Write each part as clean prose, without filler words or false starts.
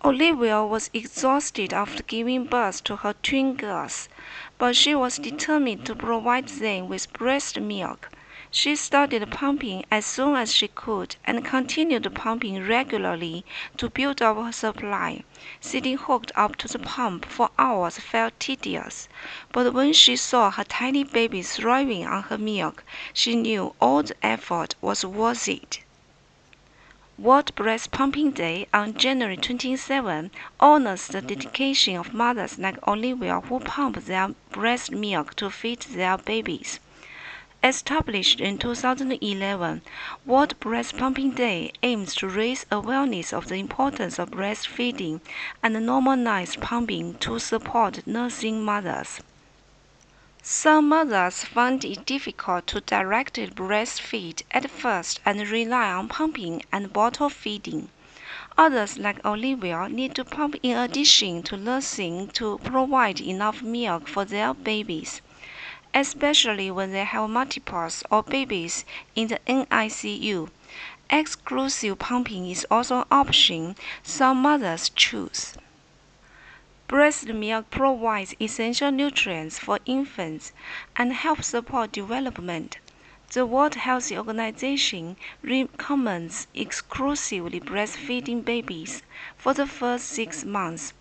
Olivia was exhausted after giving birth to her twin girls, but she was determined to provide them with breast milk. She started pumping as soon as she could and continued pumping regularly to build up her supply. Sitting hooked up to the pump for hours felt tedious, but when she saw her tiny baby thriving on her milk, she knew all the effort was worth it. World Breast Pumping Day on January 27 honors the dedication of mothers like Olivia who pump their breast milk to feed their babies. Established in 2011, World Breast Pumping Day aims to raise awareness of the importance of breastfeeding and normalize pumping to support nursing mothers. Some mothers find it difficult to directly breastfeed at first and rely on pumping and bottle feeding. Others, like Olivia, need to pump in addition to nursing to provide enough milk for their babies, especially when they have multiples or babies in the NICU. Exclusive pumping is also an option some mothers choose. Breast milk provides essential nutrients for infants and helps support development. The World Health Organization recommends exclusively breastfeeding babies for the first 6 months.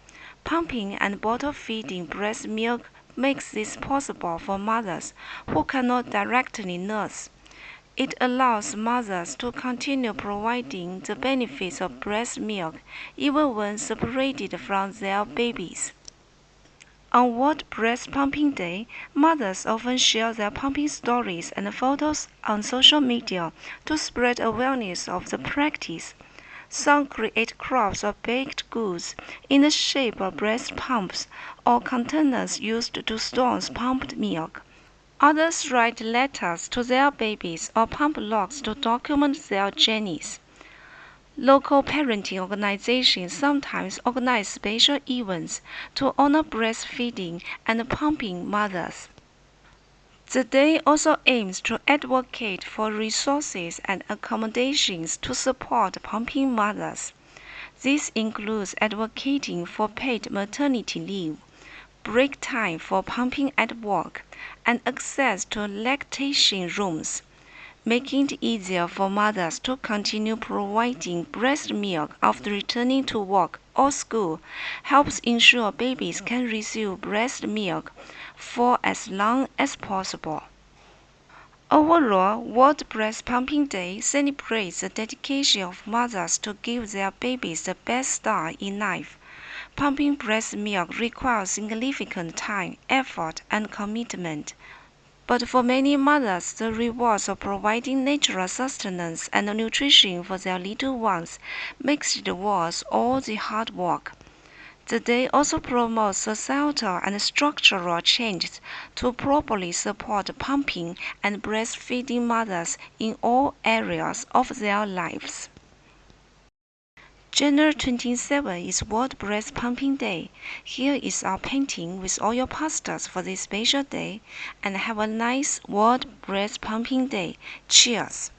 Pumping and bottle feeding breast milk makes this possible for mothers who cannot directly nurse. It allows mothers to continue providing the benefits of breast milk even when separated from their babies. On World Breast Pumping Day, mothers often share their pumping stories and photos on social media to spread awareness of the practice. Some create crafts or baked goods in the shape of breast pumps or containers used to store pumped milk. Others write letters to their babies or pump logs to document their journeys. Local parenting organizations sometimes organize special events to honor breastfeeding and pumping mothers. The day also aims to advocate for resources and accommodations to support pumping mothers. This includes advocating for paid maternity leave, break time for pumping at work, and access to lactation rooms. Making it easier for mothers to continue providing breast milk after returning to work or school helps ensure babies can receive breast milk for as long as possible. Overall, World Breast Pumping Day celebrates the dedication of mothers to give their babies the best start in life. Pumping breast milk requires significant time, effort, and commitment. But for many mothers, the rewards of providing natural sustenance and nutrition for their little ones makes it worth all the hard work. The day also promotes societal and structural changes to properly support pumping and breastfeeding mothers in all areas of their lives. January 27 is World Breast Pumping Day. Here is our painting with all your pastas for this special day, and have a nice World Breast Pumping Day. Cheers!